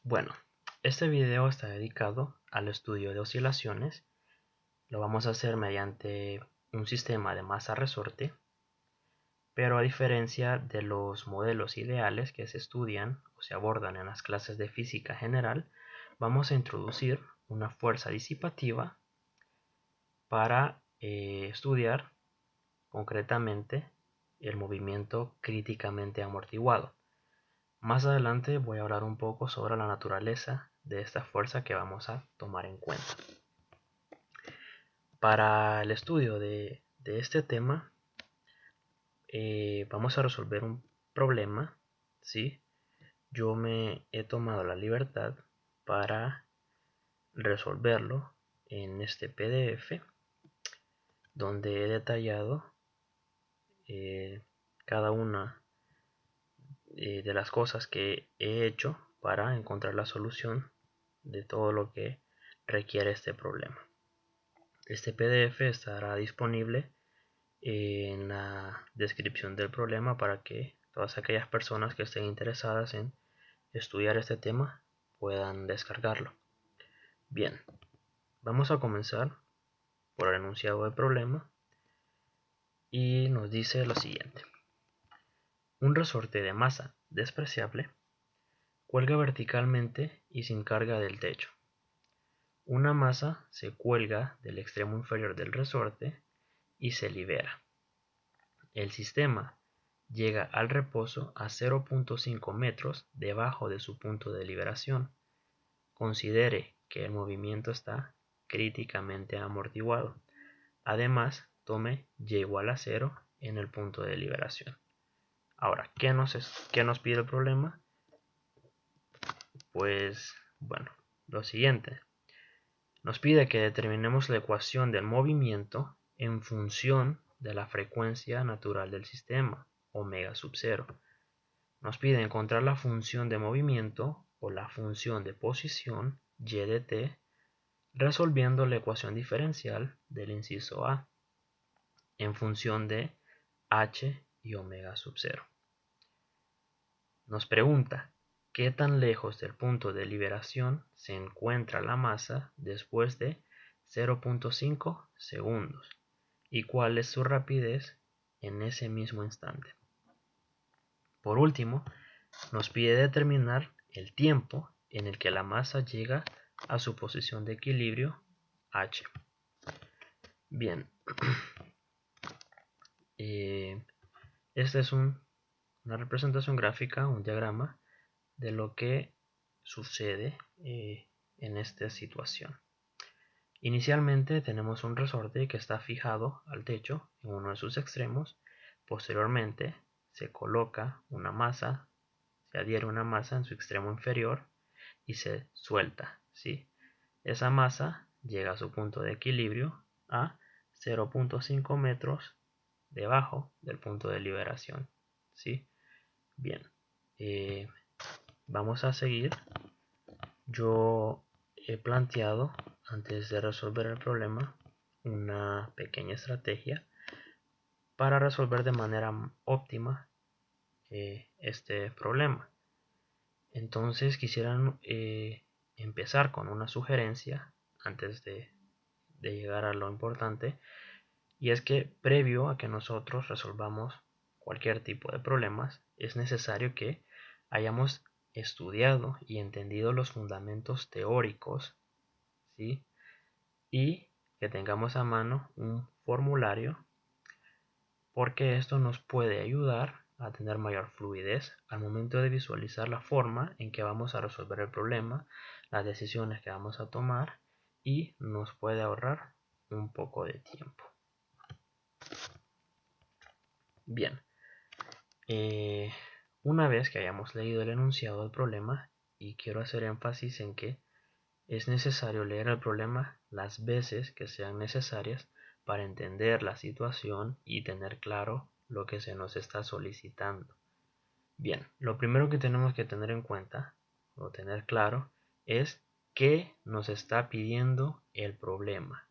Bueno, este video está dedicado al estudio de oscilaciones. Lo vamos a hacer mediante un sistema de masa-resorte, pero a diferencia de los modelos ideales que se estudian o se abordan en las clases de física general, vamos a introducir una fuerza disipativa para estudiar concretamente el movimiento críticamente amortiguado. Más adelante voy a hablar un poco sobre la naturaleza de esta fuerza que vamos a tomar en cuenta. Para el estudio de este tema vamos a resolver un problema, ¿sí? Yo me he tomado la libertad para resolverlo en este PDF, donde he detallado cada una de las cosas que he hecho para encontrar la solución de todo lo que requiere este problema. Este PDF estará disponible en la descripción del problema para que todas aquellas personas que estén interesadas en estudiar este tema puedan descargarlo. Bien, vamos a comenzar por el enunciado del problema y nos dice lo siguiente. Un resorte de masa despreciable cuelga verticalmente y sin carga del techo. Una masa se cuelga del extremo inferior del resorte y se libera. El sistema llega al reposo a 0.5 metros debajo de su punto de liberación. Considere que el movimiento está críticamente amortiguado. Además, tome y igual a 0 en el punto de liberación. Ahora, ¿qué nos pide el problema? Pues, bueno, lo siguiente. Nos pide que determinemos la ecuación del movimiento en función de la frecuencia natural del sistema, omega sub 0. Nos pide encontrar la función de movimiento o la función de posición y de t, resolviendo la ecuación diferencial del inciso A en función de h y omega sub 0. Nos pregunta qué tan lejos del punto de liberación se encuentra la masa después de 0.5 segundos y cuál es su rapidez en ese mismo instante. Por último, nos pide determinar el tiempo en el que la masa llega a su posición de equilibrio h. Bien, esta es una representación gráfica, un diagrama de lo que sucede en esta situación. Inicialmente tenemos un resorte que está fijado al techo en uno de sus extremos. Posteriormente se coloca una masa, se adhiere una masa en su extremo inferior y se suelta, ¿sí? Esa masa llega a su punto de equilibrio a 0.5 metros debajo del punto de liberación, ¿sí? Bien, vamos a seguir. Yo he planteado, antes de resolver el problema, una pequeña estrategia para resolver de manera óptima este problema. Entonces quisiera empezar con una sugerencia antes de llegar a lo importante, y es que previo a que nosotros resolvamos cualquier tipo de problemas, es necesario que hayamos estudiado y entendido los fundamentos teóricos, ¿sí? Y que tengamos a mano un formulario, porque esto nos puede ayudar a tener mayor fluidez al momento de visualizar la forma en que vamos a resolver el problema, las decisiones que vamos a tomar, y nos puede ahorrar un poco de tiempo. Bien, una vez que hayamos leído el enunciado del problema, y quiero hacer énfasis en que es necesario leer el problema las veces que sean necesarias para entender la situación y tener claro lo que se nos está solicitando. Bien, lo primero que tenemos que tener en cuenta o tener claro es qué nos está pidiendo el problema.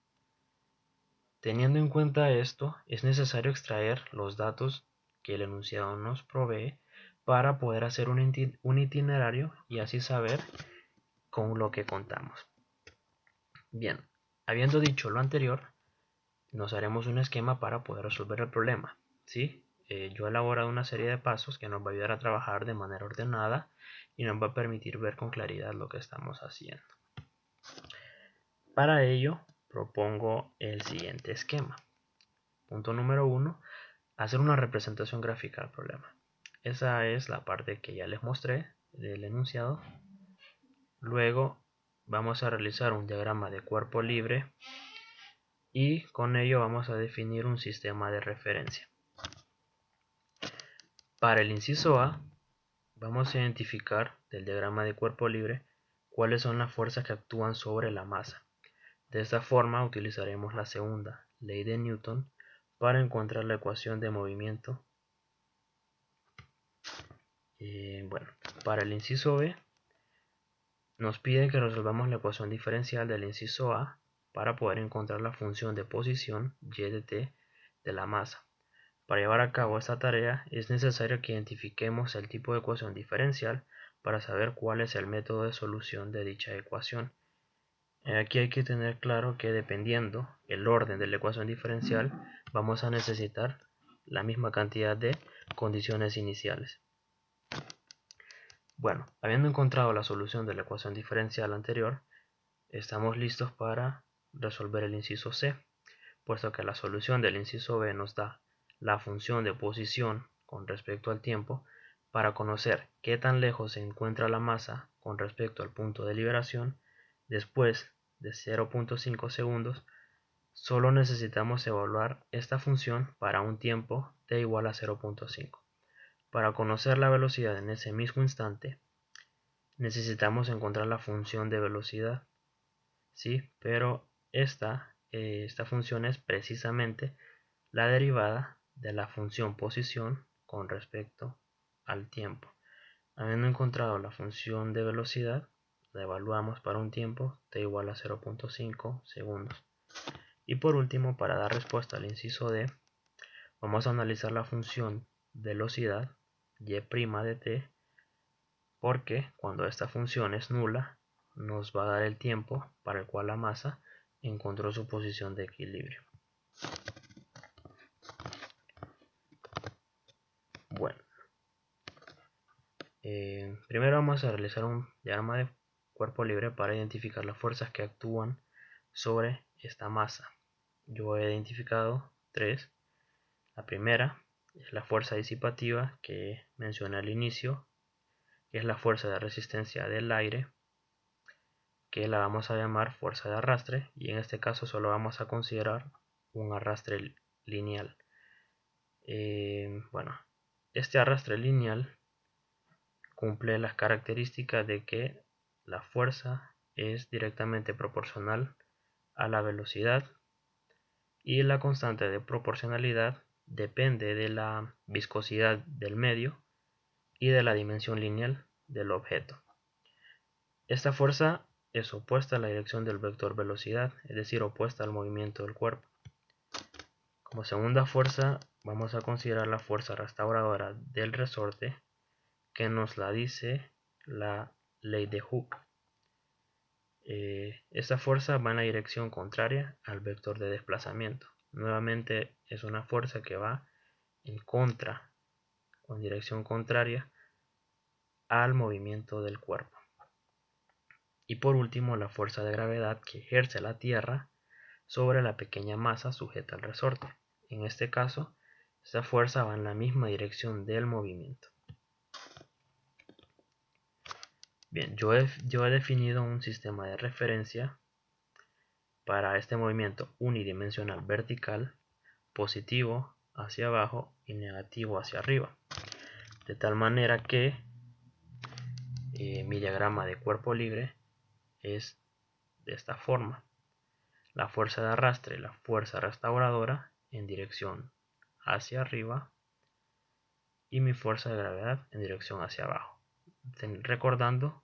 Teniendo en cuenta esto, es necesario extraer los datos que el enunciado nos provee para poder hacer un itinerario y así saber con lo que contamos. Bien, habiendo dicho lo anterior, nos haremos un esquema para poder resolver el problema, ¿sí? Yo he elaborado una serie de pasos que nos va a ayudar a trabajar de manera ordenada y nos va a permitir ver con claridad lo que estamos haciendo. Para ello, propongo el siguiente esquema. Punto número 1, hacer una representación gráfica del problema. Esa es la parte que ya les mostré del enunciado. Luego vamos a realizar un diagrama de cuerpo libre y con ello vamos a definir un sistema de referencia. Para el inciso A, vamos a identificar del diagrama de cuerpo libre cuáles son las fuerzas que actúan sobre la masa. De esta forma utilizaremos la segunda ley de Newton para encontrar la ecuación de movimiento. Para el inciso B, nos pide que resolvamos la ecuación diferencial del inciso A para poder encontrar la función de posición y de t de la masa. Para llevar a cabo esta tarea es necesario que identifiquemos el tipo de ecuación diferencial para saber cuál es el método de solución de dicha ecuación. Aquí hay que tener claro que dependiendo el orden de la ecuación diferencial vamos a necesitar la misma cantidad de condiciones iniciales. Bueno, habiendo encontrado la solución de la ecuación diferencial anterior, estamos listos para resolver el inciso C, puesto que la solución del inciso B nos da la función de posición con respecto al tiempo. Para conocer qué tan lejos se encuentra la masa con respecto al punto de liberación, después de 0.5 segundos, solo necesitamos evaluar esta función para un tiempo t igual a 0.5. Para conocer la velocidad en ese mismo instante, necesitamos encontrar la función de velocidad, ¿sí? Pero esta función es precisamente la derivada de la función posición con respecto al tiempo. Habiendo encontrado la función de velocidad, la evaluamos para un tiempo t igual a 0.5 segundos. Y por último, para dar respuesta al inciso D, vamos a analizar la función velocidad y' de t, porque cuando esta función es nula, nos va a dar el tiempo para el cual la masa encontró su posición de equilibrio. Bueno, primero vamos a realizar un diagrama de cuerpo libre para identificar las fuerzas que actúan sobre esta masa. Yo he identificado tres. La primera es la fuerza disipativa que mencioné al inicio, que es la fuerza de resistencia del aire, que la vamos a llamar fuerza de arrastre, y en este caso solo vamos a considerar un arrastre lineal. Bueno, este arrastre lineal cumple las características de que la fuerza es directamente proporcional a la velocidad y la constante de proporcionalidad depende de la viscosidad del medio y de la dimensión lineal del objeto. Esta fuerza es opuesta a la dirección del vector velocidad, es decir, opuesta al movimiento del cuerpo. Como segunda fuerza vamos a considerar la fuerza restauradora del resorte, que nos la dice la ley de Hooke. Esta fuerza va en la dirección contraria al vector de desplazamiento. Nuevamente es una fuerza que va en contra o en dirección contraria al movimiento del cuerpo. Y por último, la fuerza de gravedad que ejerce la Tierra sobre la pequeña masa sujeta al resorte. En este caso, esta fuerza va en la misma dirección del movimiento. Bien, yo he definido un sistema de referencia para este movimiento unidimensional vertical, positivo hacia abajo y negativo hacia arriba. De tal manera que mi diagrama de cuerpo libre es de esta forma. La fuerza de arrastre, la fuerza restauradora en dirección hacia arriba y mi fuerza de gravedad en dirección hacia abajo. Recordando,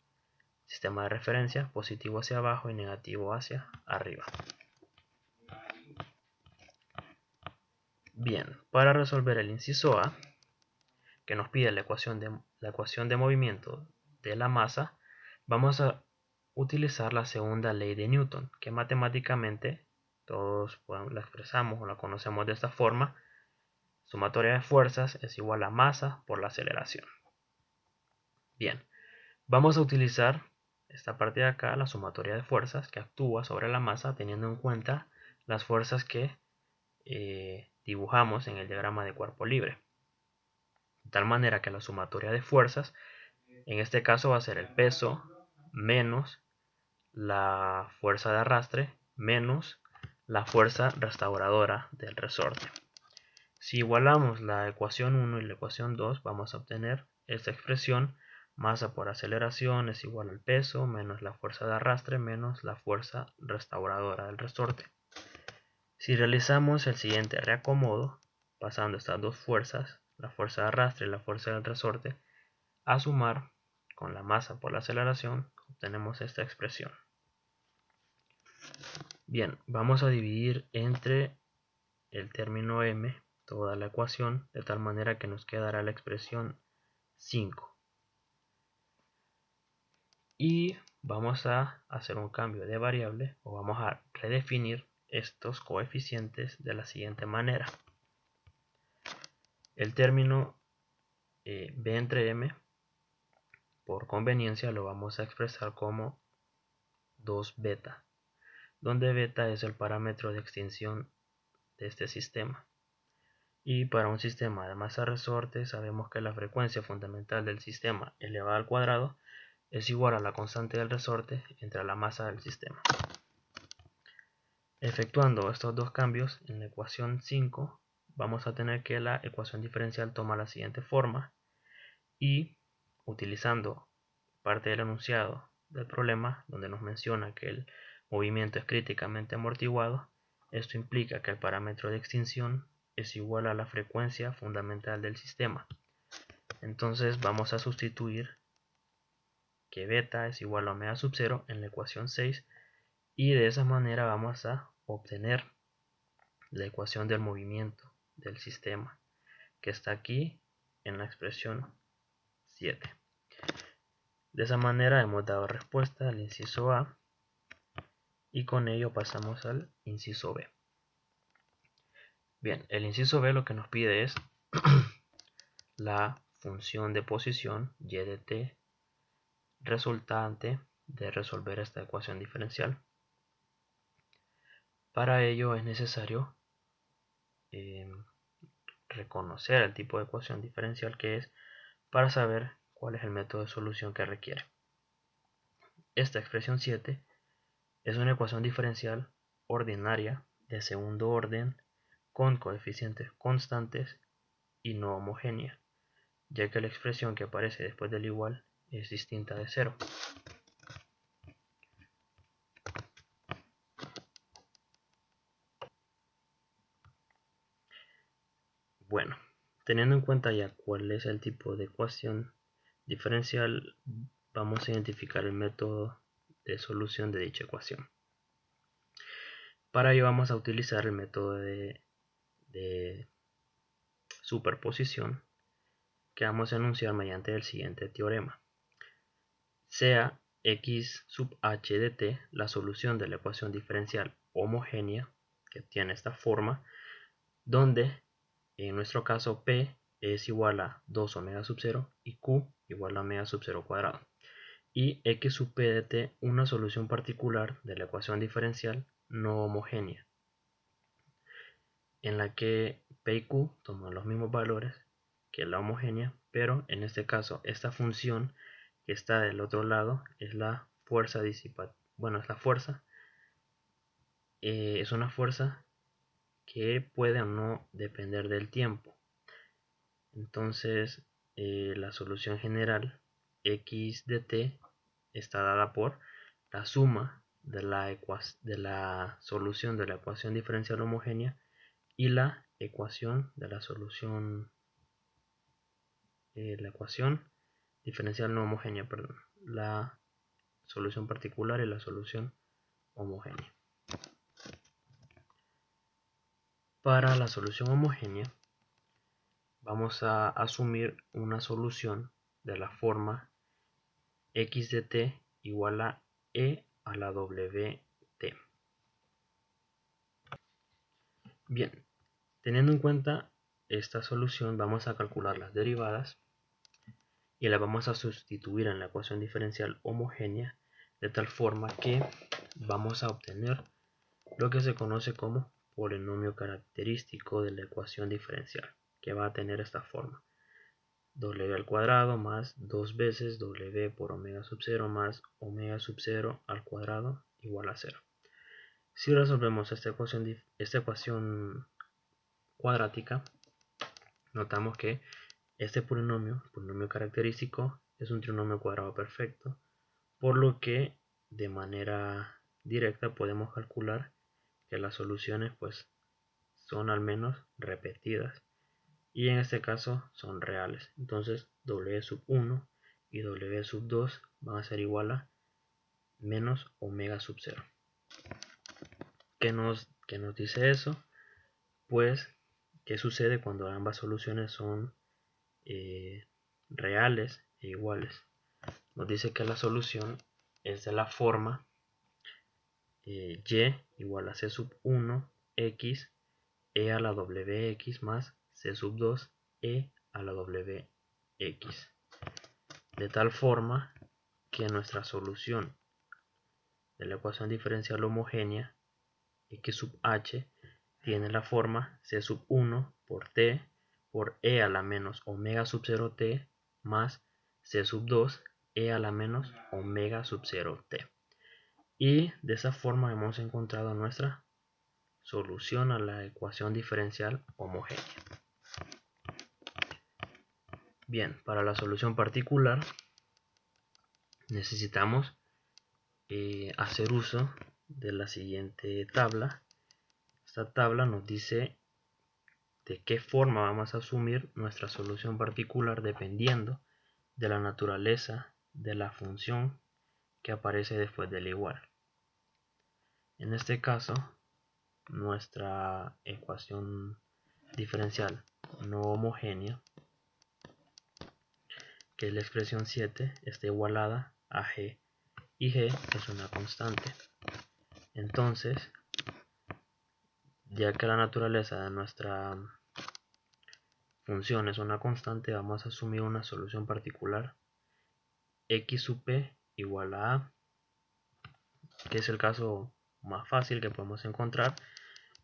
sistema de referencia, positivo hacia abajo y negativo hacia arriba. Bien, para resolver el inciso A, que nos pide la ecuación de movimiento de la masa, vamos a utilizar la segunda ley de Newton, que matemáticamente todos la expresamos o la conocemos de esta forma: sumatoria de fuerzas es igual a masa por la aceleración. Bien, vamos a utilizar esta parte de acá, la sumatoria de fuerzas, que actúa sobre la masa teniendo en cuenta las fuerzas que dibujamos en el diagrama de cuerpo libre. De tal manera que la sumatoria de fuerzas, en este caso, va a ser el peso menos la fuerza de arrastre menos la fuerza restauradora del resorte. Si igualamos la ecuación 1 y la ecuación 2, vamos a obtener esta expresión: masa por aceleración es igual al peso menos la fuerza de arrastre menos la fuerza restauradora del resorte. Si realizamos el siguiente reacomodo, pasando estas dos fuerzas, la fuerza de arrastre y la fuerza del resorte, a sumar con la masa por la aceleración, obtenemos esta expresión. Bien, vamos a dividir entre el término m toda la ecuación, de tal manera que nos quedará la expresión 5. Y vamos a hacer un cambio de variable, o vamos a redefinir estos coeficientes de la siguiente manera. El término b entre m, por conveniencia, lo vamos a expresar como 2 beta, donde beta es el parámetro de extinción de este sistema. Y para un sistema de masa resorte sabemos que la frecuencia fundamental del sistema elevada al cuadrado es igual a la constante del resorte entre la masa del sistema. Efectuando estos dos cambios en la ecuación 5, vamos a tener que la ecuación diferencial toma la siguiente forma, y utilizando parte del enunciado del problema, donde nos menciona que el movimiento es críticamente amortiguado, esto implica que el parámetro de extinción es igual a la frecuencia fundamental del sistema. Entonces vamos a sustituir que beta es igual a omega sub 0 en la ecuación 6, y de esa manera vamos a obtener la ecuación del movimiento del sistema, que está aquí en la expresión 7. De esa manera hemos dado respuesta al inciso A, y con ello pasamos al inciso B. Bien, el inciso B lo que nos pide es la función de posición y de t resultante de resolver esta ecuación diferencial. Para ello es necesario reconocer el tipo de ecuación diferencial que es, para saber cuál es el método de solución que requiere. Esta expresión 7 es una ecuación diferencial ordinaria de segundo orden con coeficientes constantes y no homogénea, ya que la expresión que aparece después del igual es distinta de 0. Bueno, teniendo en cuenta ya cuál es el tipo de ecuación diferencial, vamos a identificar el método de solución de dicha ecuación. Para ello vamos a utilizar el método de superposición, que vamos a enunciar mediante el siguiente teorema. Sea x sub h de t la solución de la ecuación diferencial homogénea, que tiene esta forma, donde en nuestro caso p es igual a 2 omega sub 0 y q igual a omega sub 0 cuadrado, y x sub p de t una solución particular de la ecuación diferencial no homogénea, en la que p y q toman los mismos valores que la homogénea, pero en este caso esta función que está del otro lado es la fuerza disipativa. Bueno, es la fuerza, es una fuerza que puede o no depender del tiempo. Entonces la solución general x de t está dada por la suma de la solución de la ecuación diferencial homogénea y la ecuación de la solución la ecuación diferencial no homogénea, perdón, la solución particular y la solución homogénea. Para la solución homogénea vamos a asumir una solución de la forma x de t igual a e a la wt. Bien, teniendo en cuenta esta solución, vamos a calcular las derivadas y las vamos a sustituir en la ecuación diferencial homogénea de tal forma que vamos a obtener lo que se conoce como polinomio característico de la ecuación diferencial, que va a tener esta forma: w al cuadrado más 2 veces w por omega sub 0 más omega sub 0 al cuadrado igual a 0. Si resolvemos esta ecuación cuadrática, notamos que este polinomio característico, es un trinomio cuadrado perfecto, por lo que de manera directa podemos calcular que las soluciones pues son al menos repetidas y en este caso son reales. Entonces w sub 1 y w sub 2 van a ser igual a menos omega sub 0. ¿Qué nos dice eso? Pues, ¿qué sucede cuando ambas soluciones son reales e iguales? Nos dice que la solución es de la forma y igual a c sub 1 x e a la wx más c sub 2 e a la wx, de tal forma que nuestra solución de la ecuación diferencial homogénea x sub h tiene la forma c sub 1 por t por e a la menos omega sub 0 t más c sub 2 e a la menos omega sub 0 t. Y de esa forma hemos encontrado nuestra solución a la ecuación diferencial homogénea. Bien, para la solución particular necesitamos hacer uso de la siguiente tabla. Esta tabla nos dice de qué forma vamos a asumir nuestra solución particular dependiendo de la naturaleza de la función que aparece después del igual. En este caso, nuestra ecuación diferencial no homogénea, que es la expresión 7, está igualada a g, y g es una constante. Entonces, ya que la naturaleza de nuestra función es una constante, vamos a asumir una solución particular x sub p igual a a, que es el caso más fácil que podemos encontrar,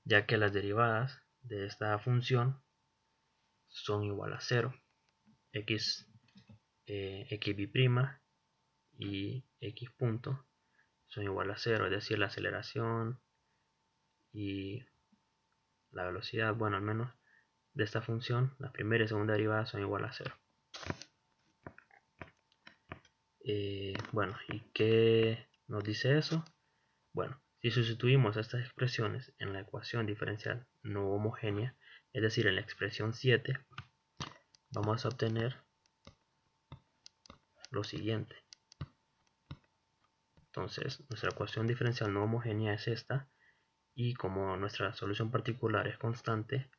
ya que las derivadas de esta función son igual a 0. X, xb' y x punto son igual a 0, es decir, la aceleración y la velocidad, bueno, al menos de esta función, la primera y segunda derivada son igual a 0. Bueno, ¿y qué nos dice eso? Bueno, si sustituimos estas expresiones en la ecuación diferencial no homogénea, es decir, en la expresión 7, vamos a obtener lo siguiente. Entonces, nuestra ecuación diferencial no homogénea es esta, y como nuestra solución particular es constante,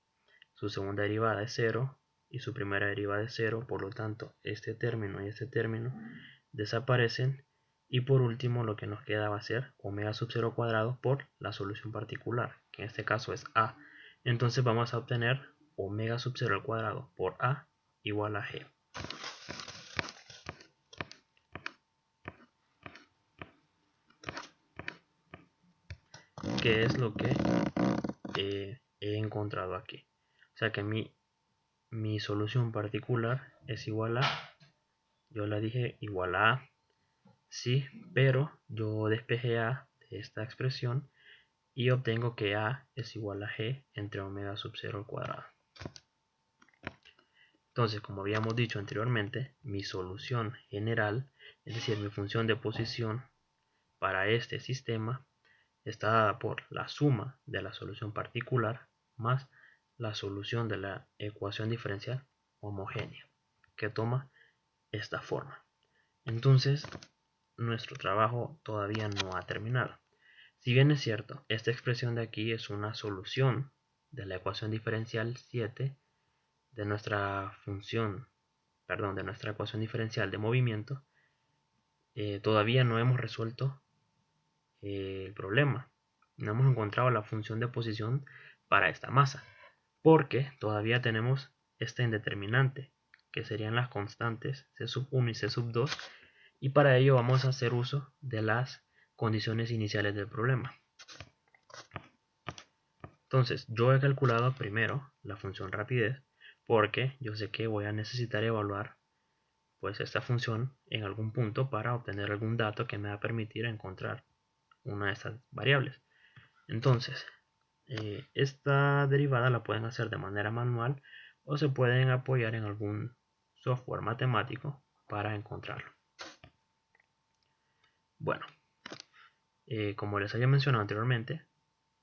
su segunda derivada es 0 y su primera derivada es 0, por lo tanto este término y este término desaparecen, y por último lo que nos queda va a ser omega sub 0 cuadrado por la solución particular, que en este caso es a. Entonces vamos a obtener omega sub 0 al cuadrado por a igual a g. ¿Qué es lo que he encontrado aquí? O sea que mi solución particular es igual a, yo la dije igual a a, sí, pero yo despejé a de esta expresión y obtengo que a es igual a g entre omega sub 0 al cuadrado. Entonces, como habíamos dicho anteriormente, mi solución general, es decir, mi función de posición para este sistema, está dada por la suma de la solución particular más la solución de la ecuación diferencial homogénea, que toma esta forma. Entonces, nuestro trabajo todavía no ha terminado. Si bien es cierto, esta expresión de aquí es una solución de la ecuación diferencial 7 de nuestra de nuestra ecuación diferencial de movimiento, todavía no hemos resuelto el problema. No hemos encontrado la función de posición para esta masa, porque todavía tenemos esta indeterminante, que serían las constantes C1 y C2, y para ello vamos a hacer uso de las condiciones iniciales del problema. Entonces, yo he calculado primero la función rapidez, porque yo sé que voy a necesitar evaluar pues esta función en algún punto para obtener algún dato que me va a permitir encontrar una de estas variables. Entonces, esta derivada la pueden hacer de manera manual o se pueden apoyar en algún software matemático para encontrarlo. Bueno, como les había mencionado anteriormente,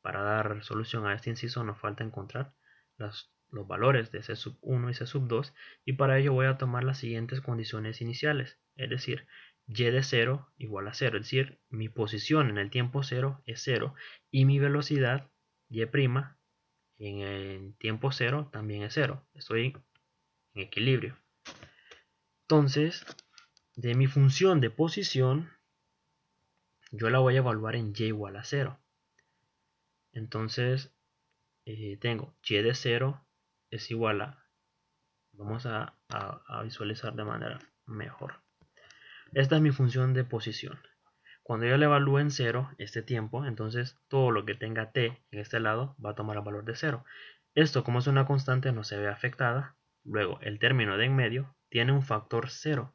para dar solución a este inciso nos falta encontrar los valores de C1 y C2, y para ello voy a tomar las siguientes condiciones iniciales, es decir, y de 0 igual a 0, es decir, mi posición en el tiempo 0 es 0 y mi velocidad y' en el tiempo 0 también es 0, estoy en equilibrio. Entonces, de mi función de posición, yo la voy a evaluar en y igual a 0. Entonces, tengo y de 0 es igual a, vamos a visualizar de manera mejor. Esta es mi función de posición. Cuando yo le evalúe en 0 este tiempo, entonces todo lo que tenga t en este lado va a tomar el valor de 0. Esto, como es una constante, no se ve afectada. Luego, el término de en medio tiene un factor 0.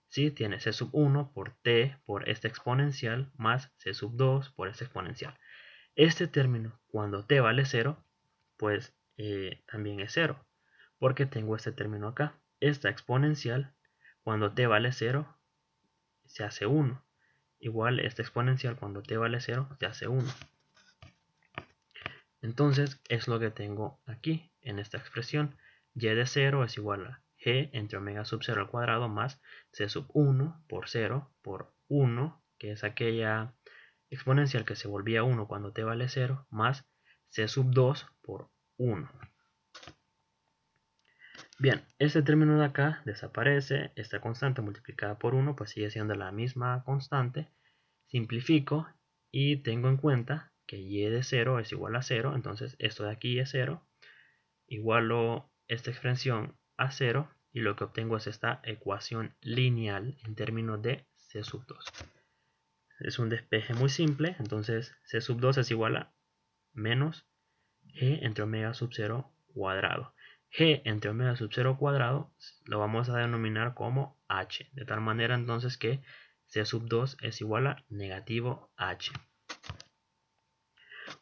¿Sí? Tiene C1 por t por esta exponencial más C2 por esta exponencial. Este término, cuando t vale 0, pues también es 0, porque tengo este término acá. Esta exponencial, cuando t vale 0, se hace 1. Igual esta exponencial, cuando t vale 0, se hace 1. Entonces, es lo que tengo aquí, en esta expresión. Y de 0 es igual a g entre omega sub 0 al cuadrado más c sub 1 por 0 por 1, que es aquella exponencial que se volvía 1 cuando t vale 0, más c sub 2 por 1. Bien, este término de acá desaparece, esta constante multiplicada por 1 pues sigue siendo la misma constante. Simplifico y tengo en cuenta que y de 0 es igual a 0, entonces esto de aquí es 0. Igualo esta expresión a 0 y lo que obtengo es esta ecuación lineal en términos de c sub 2. Es un despeje muy simple, entonces c sub 2 es igual a menos g entre omega sub 0 cuadrado. G entre omega sub 0 cuadrado lo vamos a denominar como h, de tal manera entonces que c sub 2 es igual a negativo h.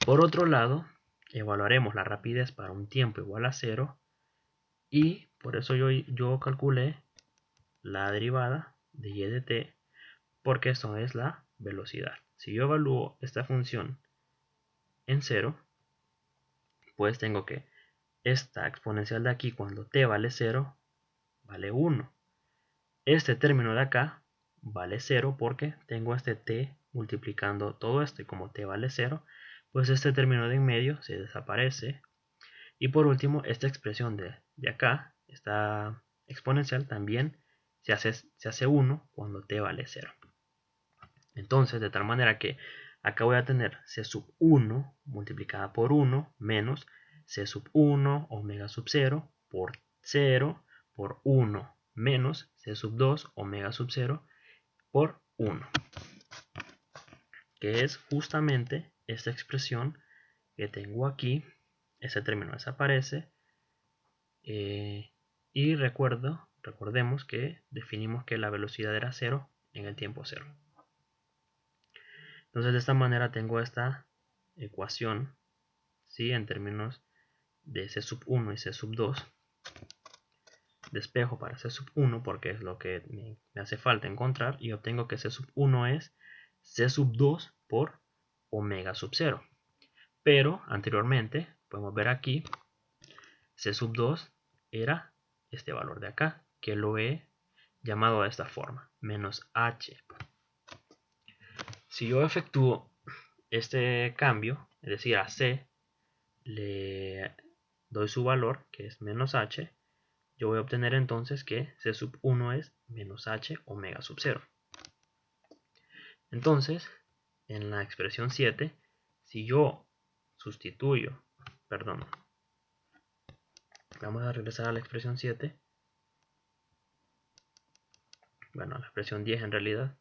Por otro lado, evaluaremos la rapidez para un tiempo igual a 0 y por eso yo calculé la derivada de y de t, porque esto es la velocidad. Si yo evalúo esta función en 0, pues tengo que esta exponencial de aquí, cuando t vale 0, vale 1. Este término de acá vale 0 porque tengo este t multiplicando todo esto, y como t vale 0, pues este término de en medio se desaparece. Y por último, esta expresión de acá, esta exponencial, también se hace 1 cuando t vale 0. Entonces, de tal manera que acá voy a tener c sub 1 multiplicada por 1 menos c sub 1 omega sub 0 por 0 por 1 menos c sub 2 omega sub 0 por 1, que es justamente esta expresión que tengo aquí. Ese término desaparece y recordemos que definimos que la velocidad era 0 en el tiempo 0. Entonces de esta manera tengo esta ecuación, ¿sí? En términos de c sub 1 y c sub 2. Despejo para c sub 1 porque es lo que me hace falta encontrar, y obtengo que c sub 1 es c sub 2 por omega sub 0. Pero anteriormente, podemos ver aquí, c sub 2 era este valor de acá, que lo he llamado de esta forma, menos h. Si yo efectúo este cambio, es decir, a c le doy su valor, que es menos h, yo voy a obtener entonces que c sub 1 es menos h omega sub 0. Entonces, en la expresión 7, si yo sustituyo, perdón, vamos a regresar a la expresión 7, bueno, a la expresión 10 en realidad,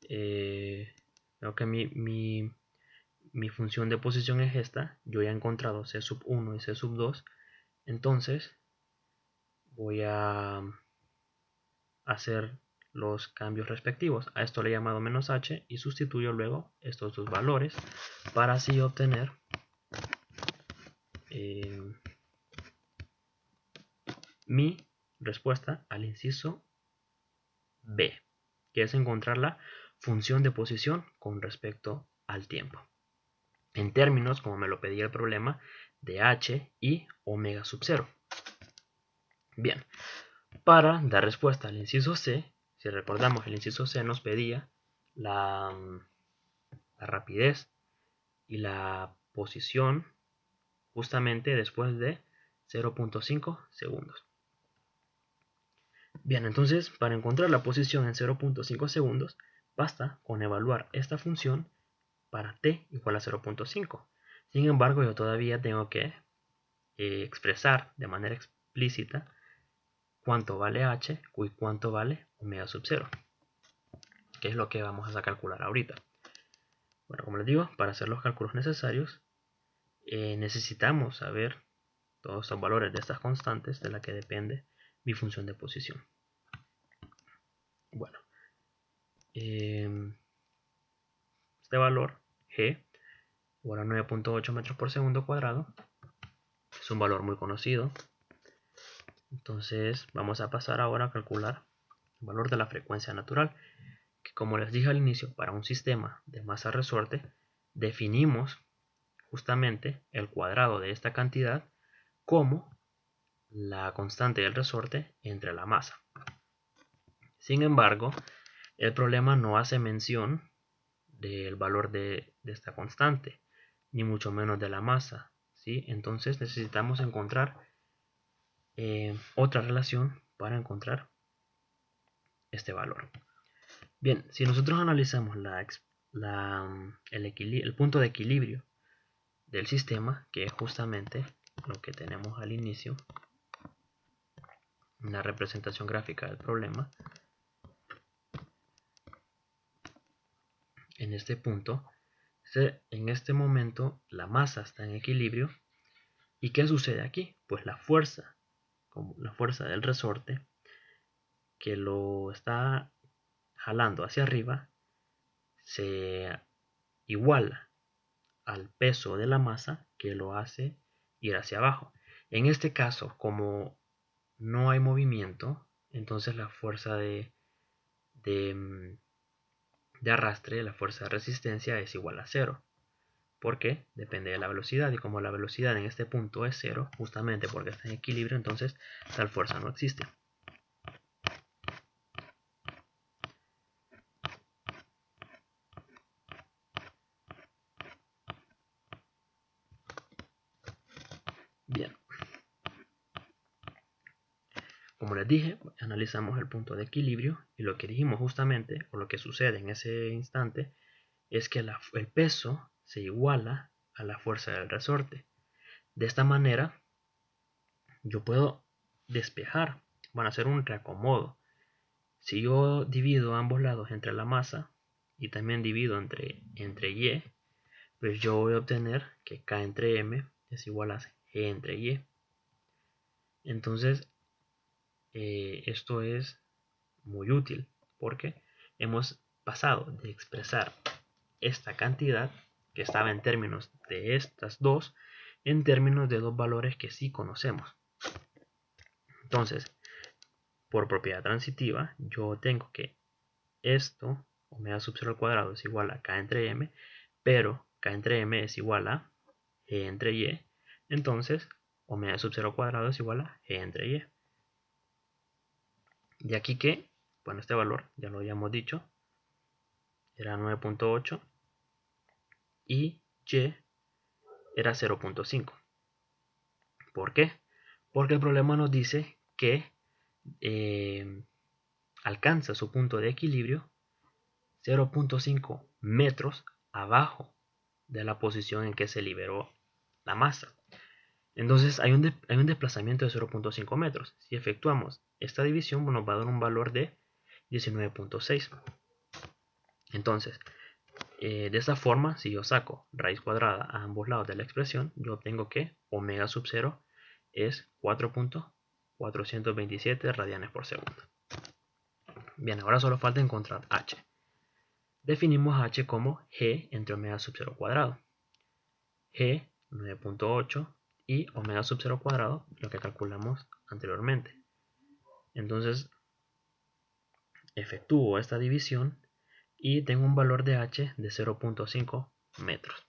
veo que mi función de posición es esta, yo ya he encontrado C sub 1 y C sub 2, entonces voy a hacer los cambios respectivos. A esto le he llamado menos h y sustituyo luego estos dos valores para así obtener mi respuesta al inciso B, que es encontrar la función de posición con respecto al tiempo, en términos, como me lo pedía el problema, de h y omega sub 0. Bien, para dar respuesta al inciso C, si recordamos, el inciso C nos pedía la rapidez y la posición justamente después de 0.5 segundos. Bien, entonces para encontrar la posición en 0.5 segundos, basta con evaluar esta función para t igual a 0.5. Sin embargo, yo todavía tengo que expresar de manera explícita cuánto vale h y cuánto vale omega sub 0, que es lo que vamos a calcular ahorita. Bueno, como les digo, para hacer los cálculos necesarios necesitamos saber todos estos valores de estas constantes de la que depende mi función de posición. Bueno, este valor g igual a 9.8 metros por segundo cuadrado es un valor muy conocido. Entonces vamos a pasar ahora a calcular el valor de la frecuencia natural, que como les dije al inicio, para un sistema de masa resorte definimos justamente el cuadrado de esta cantidad como la constante del resorte entre la masa. Sin embargo, el problema no hace mención del valor de esta constante, ni mucho menos de la masa, ¿sí? Entonces necesitamos encontrar otra relación para encontrar este valor. Bien, si nosotros analizamos el punto de equilibrio del sistema, que es justamente lo que tenemos al inicio, en la representación gráfica del problema, en este punto, en este momento la masa está en equilibrio. ¿Y qué sucede aquí? Pues la fuerza, como la fuerza del resorte, que lo está jalando hacia arriba, se iguala al peso de la masa que lo hace ir hacia abajo. En este caso, como no hay movimiento, entonces la fuerza de arrastre, la fuerza de resistencia es igual a 0. Porque depende de la velocidad, y como la velocidad en este punto es 0, justamente porque está en equilibrio, entonces tal fuerza no existe. Bien, como les dije, analizamos el punto de equilibrio y lo que dijimos justamente, o lo que sucede en ese instante, es que el peso se iguala a la fuerza del resorte. De esta manera, yo puedo despejar, van a hacer un reacomodo. Si yo divido ambos lados entre la masa y también divido entre y, pues yo voy a obtener que K entre M es igual a G entre Y. Entonces, esto es muy útil porque hemos pasado de expresar esta cantidad que estaba en términos de estas dos en términos de dos valores que sí conocemos. Entonces, por propiedad transitiva, yo tengo que esto, omega sub 0 al cuadrado, es igual a K entre M, pero K entre M es igual a G entre Y. Entonces, omega sub 0 al cuadrado es igual a G entre Y. De aquí que, bueno, este valor, ya lo habíamos dicho, era 9.8 y Y era 0.5. ¿Por qué? Porque el problema nos dice que alcanza su punto de equilibrio 0.5 metros abajo de la posición en que se liberó la masa. Entonces hay un desplazamiento de 0.5 metros. Si efectuamos esta división, nos va a dar un valor de 19.6. Entonces, de esta forma, si yo saco raíz cuadrada a ambos lados de la expresión, yo obtengo que omega sub 0 es 4.427 radianes por segundo. Bien, ahora solo falta encontrar h. Definimos h como g entre omega sub 0 cuadrado. G 9.8 y omega sub 0 cuadrado, lo que calculamos anteriormente. Entonces, efectúo esta división y tengo un valor de h de 0.5 metros.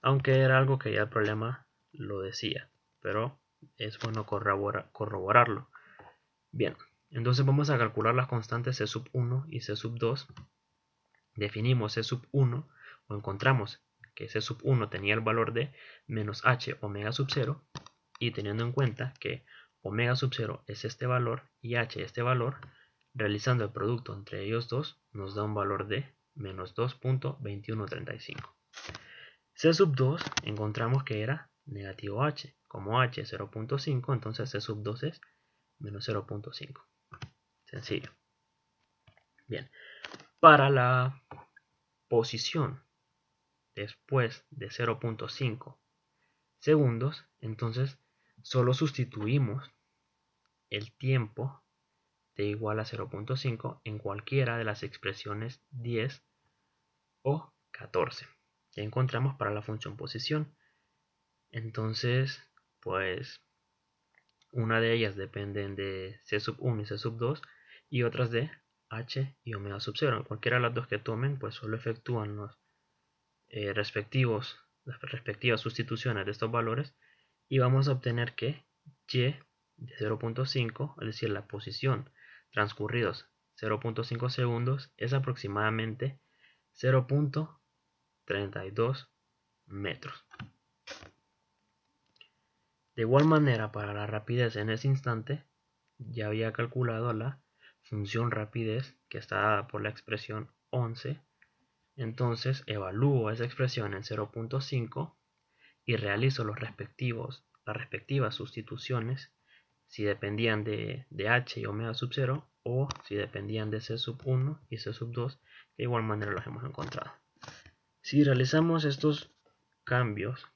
Aunque era algo que ya el problema lo decía, pero es bueno corroborarlo. Bien, entonces vamos a calcular las constantes C sub 1 y C sub 2. Definimos C sub 1 o encontramos que C sub 1 tenía el valor de menos h omega sub 0, y teniendo en cuenta que omega sub 0 es este valor y h este valor, realizando el producto entre ellos dos nos da un valor de menos 2.2135. C sub 2 encontramos que era negativo h. Como h es 0.5, entonces C sub 2 es menos 0.5. Sencillo. Bien. Para la posición después de 0.5 segundos, entonces solo sustituimos el tiempo de igual a 0.5 en cualquiera de las expresiones 10 o 14 que encontramos para la función posición. Entonces, pues una de ellas dependen de C sub 1 y C sub 2 y otras de h y omega sub 0. Cualquiera de las dos que tomen, pues solo efectúan los las respectivas sustituciones de estos valores y vamos a obtener que y de 0.5, es decir, la posición transcurridos 0.5 segundos, es aproximadamente 0.32 metros. De igual manera, para la rapidez en ese instante, ya había calculado la función rapidez que está dada por la expresión 11. Entonces evalúo esa expresión en 0.5 y realizo las respectivas sustituciones si dependían de h y omega sub 0 o si dependían de c sub 1 y c sub 2, de igual manera los hemos encontrado. Si realizamos estos cambios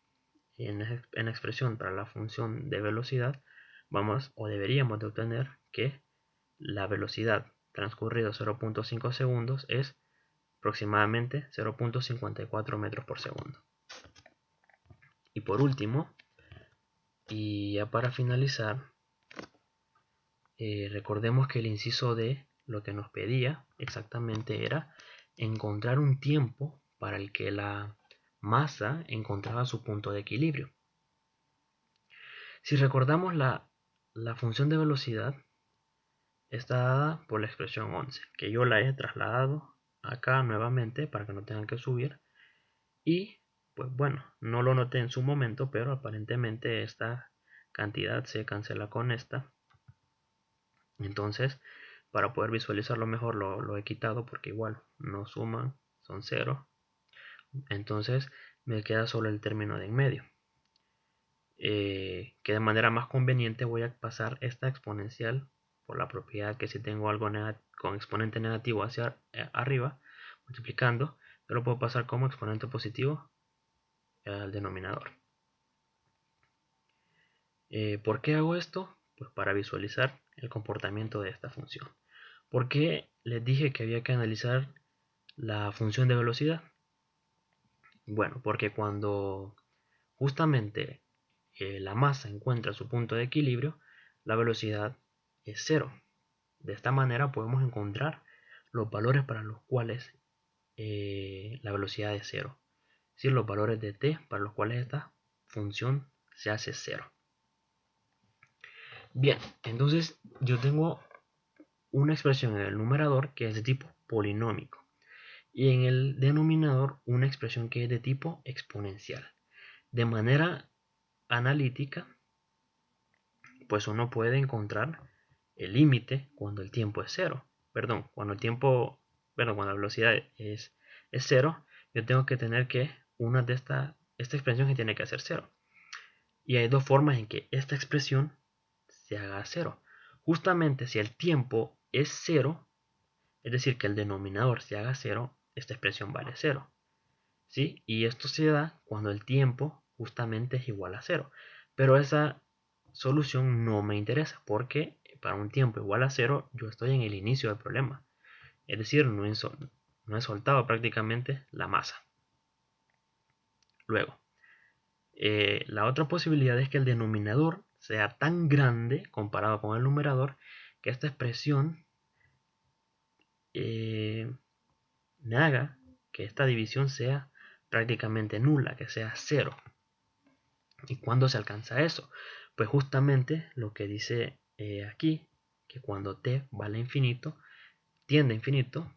en la expresión para la función de velocidad, deberíamos de obtener que la velocidad transcurrido 0.5 segundos es aproximadamente 0.54 metros por segundo. Y por último, y ya para finalizar, recordemos que el inciso D lo que nos pedía exactamente era encontrar un tiempo para el que la masa encontraba su punto de equilibrio. Si recordamos, la función de velocidad está dada por la expresión 11, que yo la he trasladado acá nuevamente para que no tengan que subir. Y pues bueno, no lo noté en su momento, pero aparentemente esta cantidad se cancela con esta. Entonces, para poder visualizarlo mejor lo he quitado porque igual no suman, son 0. Entonces me queda solo el término de en medio. Que de manera más conveniente voy a pasar esta exponencial por la propiedad que si tengo algo con exponente negativo hacia arriba, multiplicando, yo lo puedo pasar como exponente positivo al denominador. ¿Por qué hago esto? Pues para visualizar el comportamiento de esta función. ¿Por qué les dije que había que analizar la función de velocidad? Bueno, porque cuando justamente la masa encuentra su punto de equilibrio, la velocidad es 0. De esta manera podemos encontrar los valores para los cuales la velocidad es 0. Es decir, los valores de t para los cuales esta función se hace 0. Bien, entonces yo tengo una expresión en el numerador que es de tipo polinómico y en el denominador una expresión que es de tipo exponencial. De manera analítica, pues uno puede encontrar el límite cuando el tiempo es 0. Cuando la velocidad es es 0, yo tengo que tener que una de esta expresión que tiene que ser 0. Y hay dos formas en que esta expresión se haga 0. Justamente si el tiempo es 0, es decir, que el denominador se haga 0, esta expresión vale 0. ¿Sí? Y esto se da cuando el tiempo justamente es igual a 0. Pero esa solución no me interesa porque para un tiempo igual a 0 yo estoy en el inicio del problema. Es decir, no he soltado prácticamente la masa. Luego, la otra posibilidad es que el denominador sea tan grande comparado con el numerador que esta expresión me haga que esta división sea prácticamente nula, que sea 0. ¿Y cuándo se alcanza eso? Pues justamente lo que dice aquí, que cuando t vale a infinito, tiende a infinito,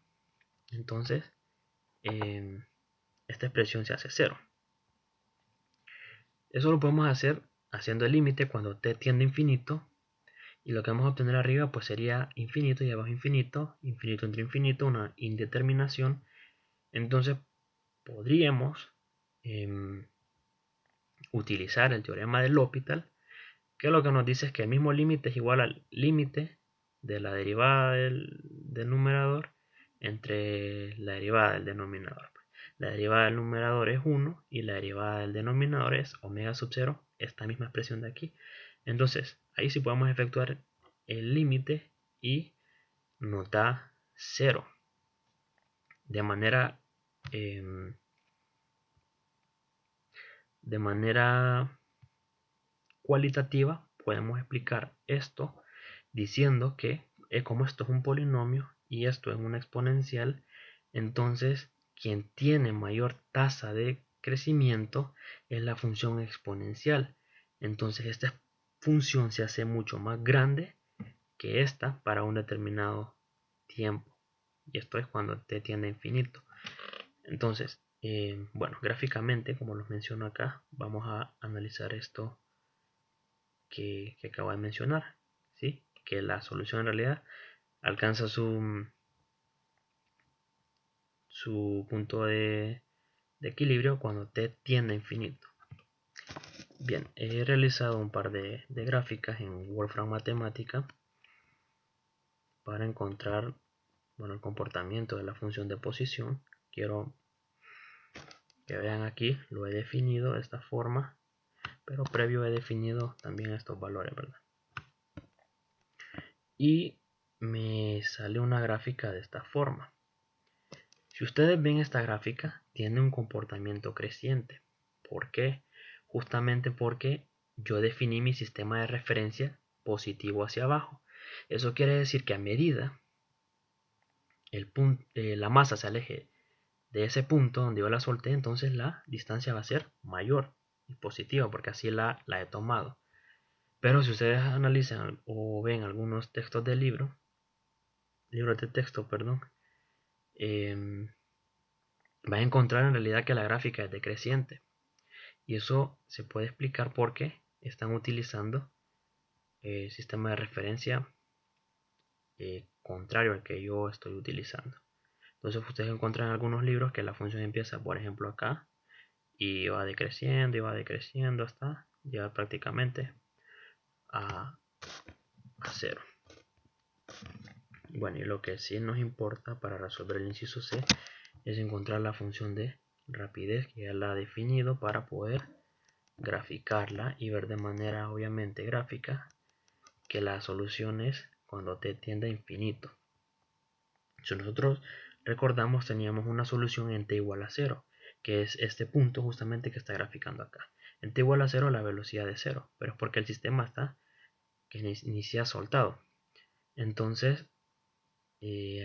entonces esta expresión se hace 0. Eso lo podemos hacer haciendo el límite cuando t tiende a infinito, y lo que vamos a obtener arriba pues sería infinito y abajo infinito, infinito entre infinito, una indeterminación. Entonces podríamos utilizar el teorema de L'Hopital, que lo que nos dice es que el mismo límite es igual al límite de la derivada del numerador entre la derivada del denominador. La derivada del numerador es 1 y la derivada del denominador es omega sub 0, esta misma expresión de aquí. Entonces, ahí sí podemos efectuar el límite y nos da 0. De manera cualitativa podemos explicar esto diciendo que como esto es un polinomio y esto es una exponencial, entonces quien tiene mayor tasa de crecimiento es la función exponencial. Entonces esta función se hace mucho más grande que esta para un determinado tiempo. Y esto es cuando t tiende a infinito. Entonces, bueno, gráficamente, como los menciono acá, vamos a analizar esto que acabo de mencionar, ¿sí? Que la solución en realidad alcanza su punto de equilibrio cuando t tiende a infinito. Bien, he realizado un par de gráficas en Wolfram Matemática para encontrar, bueno, el comportamiento de la función de posición. Quiero que vean aquí, lo he definido de esta forma, pero previo he definido también estos valores, ¿verdad? Y me sale una gráfica de esta forma. Si ustedes ven esta gráfica, tiene un comportamiento creciente. ¿Por qué? Justamente porque yo definí mi sistema de referencia positivo hacia abajo. Eso quiere decir que a medida la masa se aleje de ese punto donde yo la solté, entonces la distancia va a ser mayor y positiva porque así la he tomado. Pero si ustedes analizan o ven algunos textos del libros de texto, perdón, va a encontrar en realidad que la gráfica es decreciente. Y eso se puede explicar porque están utilizando el sistema de referencia contrario al que yo estoy utilizando. Entonces ustedes encuentran en algunos libros que la función empieza, por ejemplo, acá y va decreciendo hasta llegar prácticamente a 0. Bueno, y lo que sí nos importa para resolver el inciso C es encontrar la función de rapidez que ya la ha definido para poder graficarla y ver de manera obviamente gráfica que la solución es cuando t tiende a infinito. Si nosotros recordamos, teníamos una solución en t igual a 0, que es este punto justamente que está graficando acá. En t igual a 0 la velocidad es 0, pero es porque el sistema está que inicia soltado. Entonces,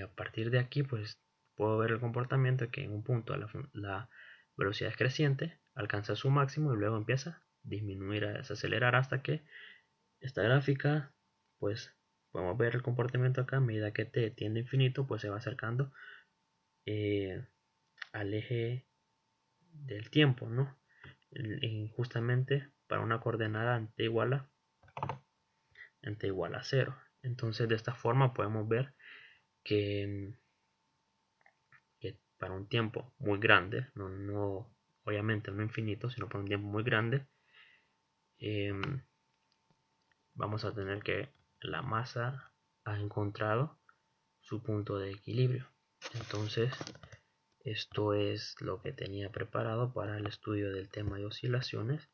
a partir de aquí, pues puedo ver el comportamiento que en un punto la velocidad es creciente, alcanza su máximo y luego empieza a disminuir, a desacelerar hasta que esta gráfica, pues podemos ver el comportamiento acá. A medida que t tiende a infinito, pues se va acercando al eje del tiempo, ¿no? Justamente para una coordenada en t igual a 0. Entonces de esta forma podemos ver que para un tiempo muy grande, obviamente no infinito, sino para un tiempo muy grande, vamos a tener que la masa ha encontrado su punto de equilibrio. Entonces, esto es lo que tenía preparado para el estudio del tema de oscilaciones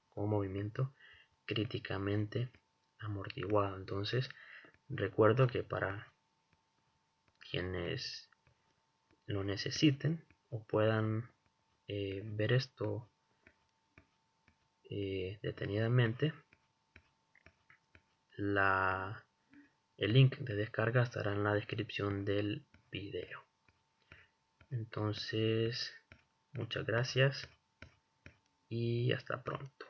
con movimiento críticamente amortiguado. Entonces, recuerdo que para quienes lo necesiten o puedan ver esto detenidamente, el link de descarga estará en la descripción del video. Entonces, muchas gracias y hasta pronto.